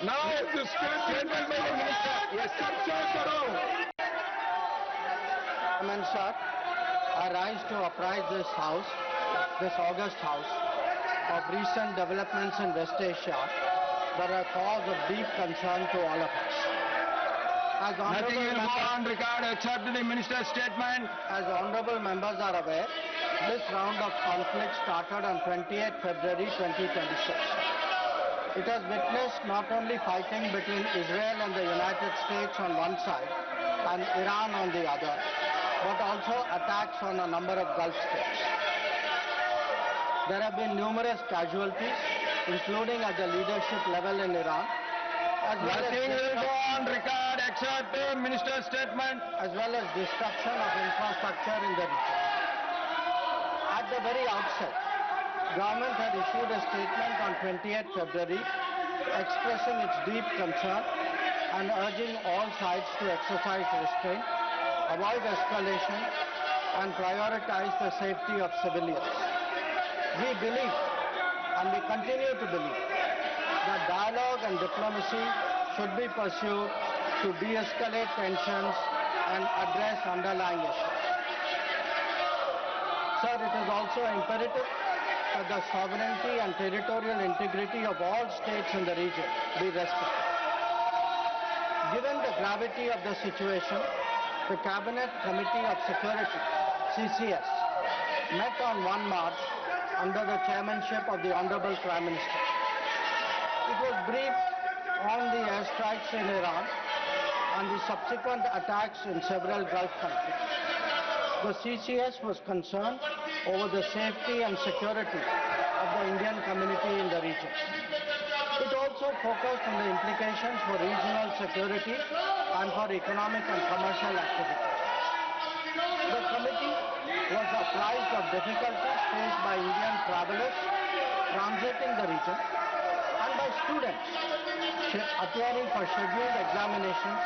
Now the statement by the minister. Yes, sir. Chairman sir, I rise to apprise this House, this august House, of recent developments in West Asia that are cause of deep concern to all of us. Nothing will go on record except the minister's statement. As honorable members are aware, this round of conflict started on 28 February 2026. It has witnessed not only fighting between Israel and the United States on one side and Iran on the other, but also attacks on a number of Gulf states. There have been numerous casualties, including at the leadership level in Iran, as well Nothing will go on record except the minister's statement. as well as destruction of infrastructure in the region. At the very outset, government had issued a statement on 28 February expressing its deep concern and urging all sides to exercise restraint, avoid escalation, and prioritize the safety of civilians. We believe, and we continue to believe, that dialogue and diplomacy should be pursued to de-escalate tensions and address underlying issues. Sir, it is also imperative that the sovereignty and territorial integrity of all states in the region be respected. Given the gravity of the situation, the Cabinet Committee of Security, CCS, met on 1 March under the chairmanship of the Honorable Prime Minister. It was briefed on the airstrikes in Iran and the subsequent attacks in several Gulf countries. The CCS was concerned over the safety and security of the Indian community in the region. It also focused on the implications for regional security and for economic and commercial activities. The committee was apprised of difficulties faced by Indian travelers transiting the region and by students appearing for scheduled examinations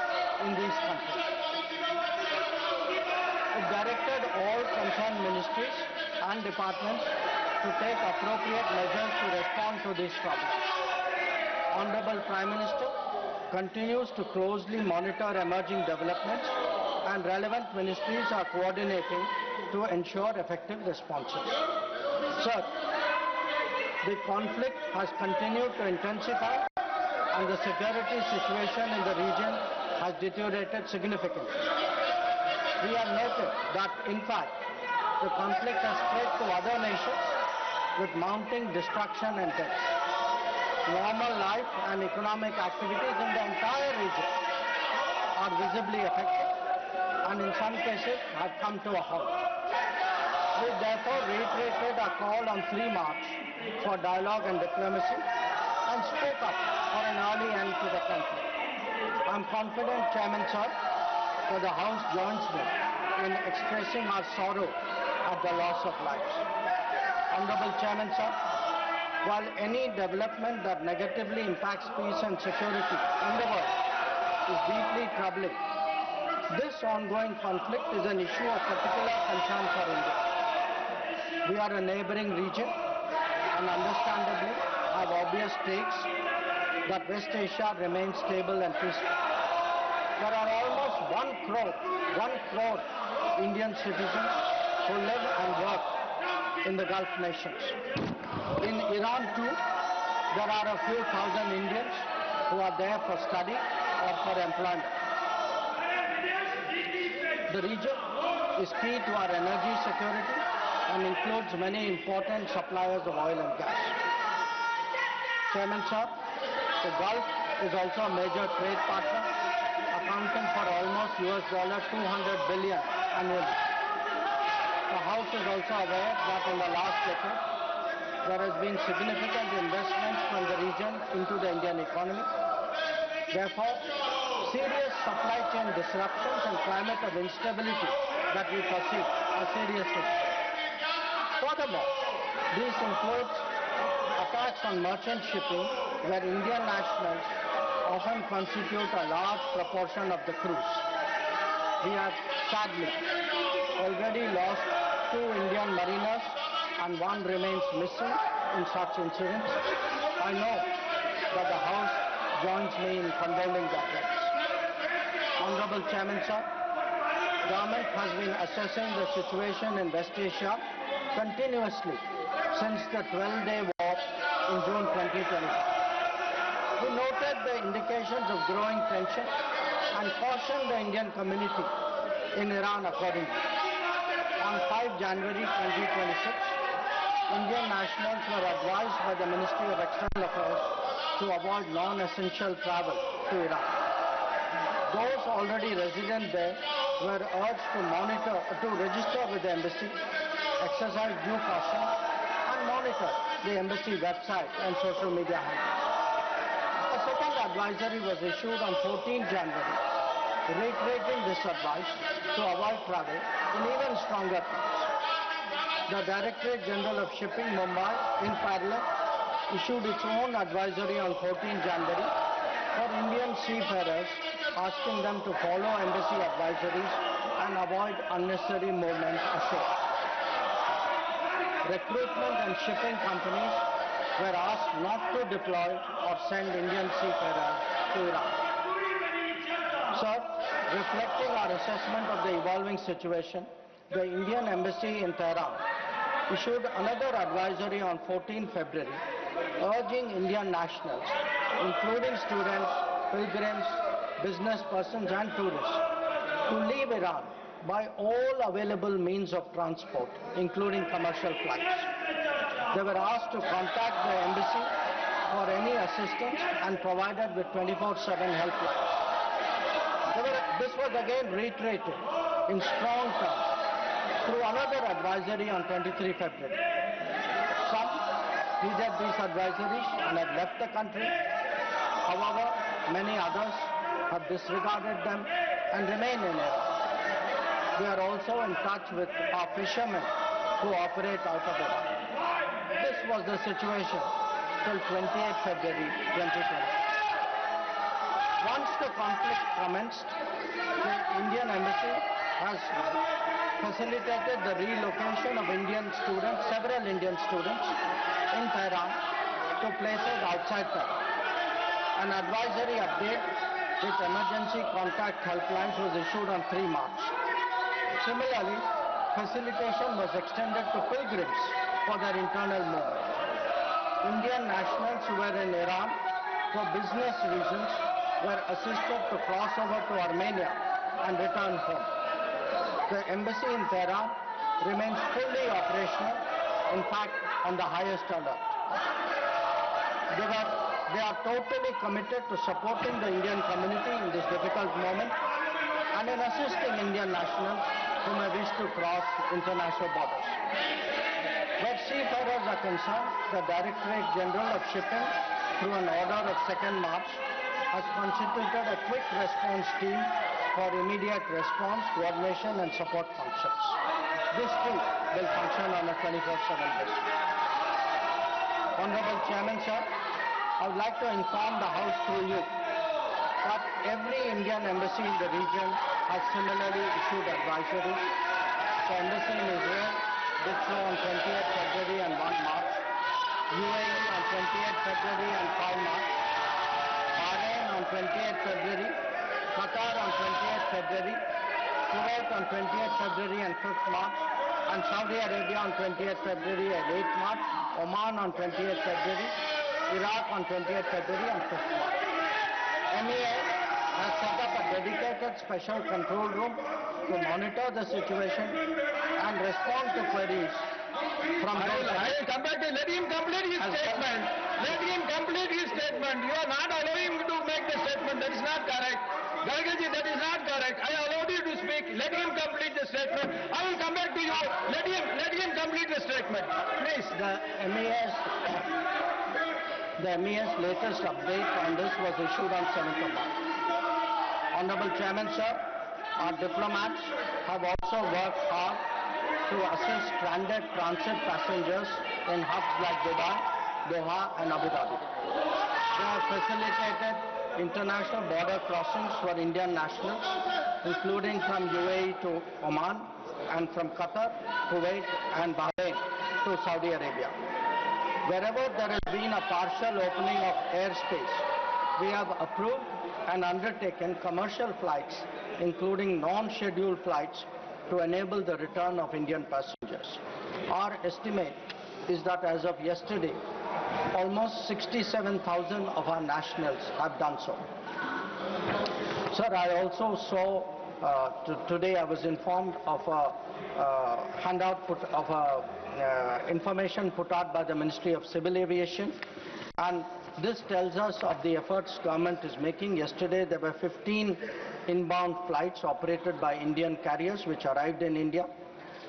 in these countries. It directed all concerned ministries and departments to take appropriate measures to respond to these problems. Honorable Prime Minister continues to closely monitor emerging developments and relevant ministries are coordinating to ensure effective responses. Sir, the conflict has continued to intensify and the security situation in the region has deteriorated significantly. We have noted that, in fact, the conflict has spread to other nations with mounting destruction and deaths. Normal life and economic activities in the entire region are visibly affected and in some cases have come to a halt. We therefore reiterated our call on 3 March for dialogue and diplomacy and spoke up for an early end to the conflict. I am confident, Chairman Sir, that the House joins me in expressing our sorrow at the loss of lives. Honorable Chairman Sir, while any development that negatively impacts peace and security in the world is deeply troubling, this ongoing conflict is an issue of particular concern for India. We are a neighboring region and understandably have obvious stakes that West Asia remains stable and peaceful. There are almost 1 crore Indian citizens who live and work in the Gulf nations. In Iran too, there are a few thousand Indians who are there for study or for employment. The region is key to our energy security and includes many important suppliers of oil and gas. Chairman Sir, the Gulf is also a major trade partner, accounting for almost $200 billion annually. The House is also aware that in the last decade, there has been significant investment from the region into the Indian economy. Therefore, serious supply chain disruptions and climate of instability that we perceive are serious issues. Furthermore, these include attacks on merchant shipping where Indian nationals often constitute a large proportion of the crews. We have sadly already lost 2 Indian mariners and 1 remains missing in such incidents. I know that the House joins me in condoling their deaths. Honorable Chairman, sir, government has been assessing the situation in West Asia continuously since the 12-day war in June 2020. We noted the indications of growing tension and cautioned the Indian community in Iran accordingly. On 5 January 2026, Indian nationals were advised by the Ministry of External Affairs to avoid non-essential travel to Iran. Those already resident there were urged to register with the embassy, exercise due caution, and monitor the embassy website and social media handles. A second advisory was issued on 14 January, reiterating this advice to avoid travel in even stronger terms. The Directorate General of Shipping, Mumbai, in parallel, issued its own advisory on 14 January for Indian seafarers, asking them to follow embassy advisories and avoid unnecessary movement ashore. Recruitment and shipping companies were asked not to deploy or send Indian seafarers to Iran. Sir, reflecting our assessment of the evolving situation, the Indian Embassy in Tehran issued another advisory on 14 February, urging Indian nationals, including students, pilgrims, business persons and tourists, to leave Iran by all available means of transport, including commercial flights. They were asked to contact the embassy for any assistance and provided with 24/7 helplines. This was again reiterated in strong terms through another advisory on 23 February. Some heeded these advisories and have left the country. However, many others have disregarded them and remain in Iran. We are also in touch with our fishermen who operate out of Iran. This was the situation till 28 February 2020. Once the conflict commenced, the Indian Embassy has facilitated the relocation of several Indian students in Tehran to places outside Tehran. An advisory update with emergency contact helplines was issued on 3 March. Similarly, facilitation was extended to pilgrims for their internal movement. Indian nationals who were in Iran for business reasons were assisted to cross over to Armenia and return home. The embassy in Tehran remains fully operational, in fact, on the highest alert. They are totally committed to supporting the Indian community in this difficult moment and in assisting Indian nationals who may wish to cross international borders. Where seafarers are concerned, the Directorate General of Shipping, through an order of 2nd March, has constituted a quick response team for immediate response, coordination and support functions. This too will function on a 24/7 basis. Honorable Chairman, sir, I would like to inform the House through you that every Indian embassy in the region has similarly issued advisories. The embassy in Israel did so on 28 February and 1 March, UAE on 28 February and 5 March, Bahrain on 28 February, Qatar on 28 February, Kuwait on 28 February and 5th March, and Saudi Arabia on 28 February and 8th March, Oman on 28 February, Iraq on 28 February and 5th March. MEA has set up a dedicated special control room to monitor the situation and respond to queries from those. Let him complete his statement. Let him complete his statement. You are not allowing him to make the statement. That is not correct. Gargaji, that is not correct. I allowed you to speak. Let him complete the statement. I will come back to you. Let him complete the statement. Please. The MEA's latest update on this was issued on 7th of March. Honorable Chairman, sir, our diplomats have also worked hard to assist stranded transit passengers in hubs like Dubai, Doha and Abu Dhabi. They have facilitated international border crossings for Indian nationals, including from UAE to Oman and from Qatar, Kuwait and Bahrain to Saudi Arabia. Wherever there has been a partial opening of airspace we have approved and undertaken commercial flights, including non-scheduled flights, to enable the return of Indian passengers. Our estimate is that as of yesterday, almost 67,000 of our nationals have done so. Sir, I also saw today I was informed of a handout information put out by the Ministry of Civil Aviation, and this tells us of the efforts government is making. Yesterday there were 15 inbound flights operated by Indian carriers which arrived in India.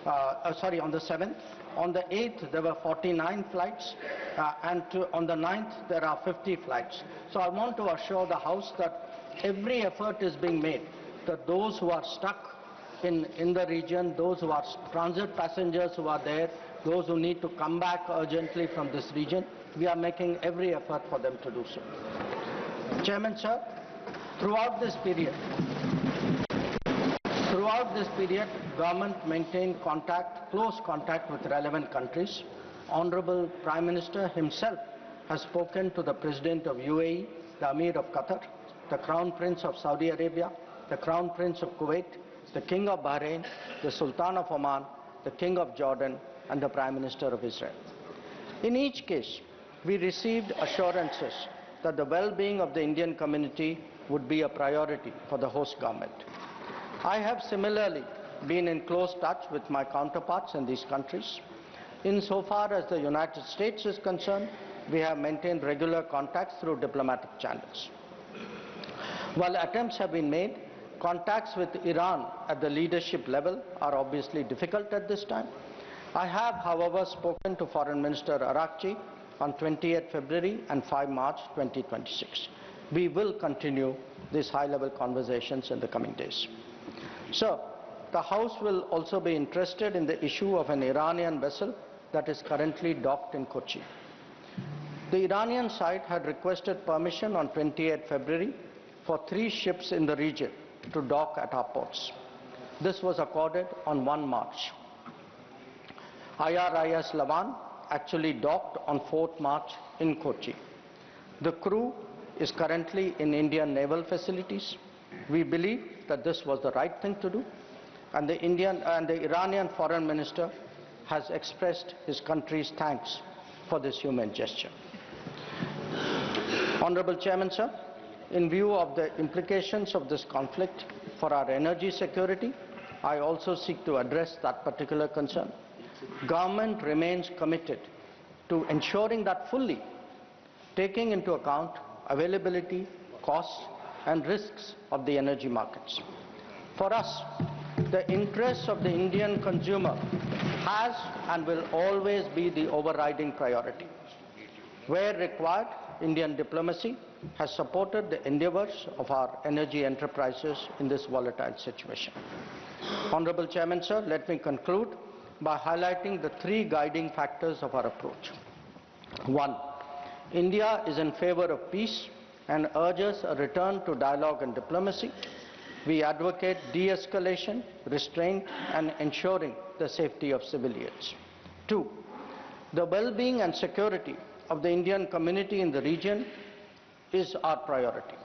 On the 7th. On the 8th there were 49 flights, and on the 9th there are 50 flights. So I want to assure the House that every effort is being made that those who are stuck in the region, those who are transit passengers who are there, those who need to come back urgently from this region, we are making every effort for them to do so. Chairman, sir, throughout this period, government maintained close contact with relevant countries. Honorable Prime Minister himself has spoken to the President of UAE, the Amir of Qatar, the Crown Prince of Saudi Arabia, the Crown Prince of Kuwait, the King of Bahrain, the Sultan of Oman, the King of Jordan, and the Prime Minister of Israel. In each case, we received assurances that the well-being of the Indian community would be a priority for the host government. I have similarly been in close touch with my counterparts in these countries. Insofar as the United States is concerned, we have maintained regular contacts through diplomatic channels. While attempts have been made, contacts with Iran at the leadership level are obviously difficult at this time. I have, however, spoken to Foreign Minister Arakchi on 28 February and 5 March 2026. We will continue these high-level conversations in the coming days. Sir, the House will also be interested in the issue of an Iranian vessel that is currently docked in Kochi. The Iranian side had requested permission on 28 February for 3 ships in the region to dock at our ports. This was accorded on 1 March. IRIS Lavan actually docked on 4th March in Kochi. The crew is currently in Indian naval facilities. We believe that this was the right thing to do, and the Iranian Foreign Minister has expressed his country's thanks for this humane gesture. Honorable Chairman, sir, in view of the implications of this conflict for our energy security, I also seek to address that particular concern. Government remains committed to ensuring that fully taking into account availability, costs, and risks of the energy markets. For us, the interests of the Indian consumer has and will always be the overriding priority. Where required, Indian diplomacy has supported the endeavors of our energy enterprises in this volatile situation. Honorable Chairman, sir, let me conclude by highlighting the 3 guiding factors of our approach. 1. India is in favor of peace and urges a return to dialogue and diplomacy. We advocate de-escalation, restraint, and ensuring the safety of civilians. 2. The well-being and security of the Indian community in the region is our priority.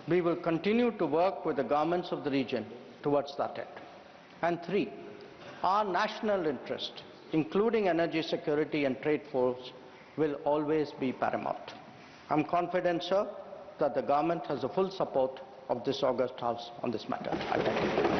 We will continue to work with the governments of the region towards that end. And 3. Our national interest, including energy security and trade flows, will always be paramount. I am confident, sir, that the government has the full support of this august House on this matter. I thank you.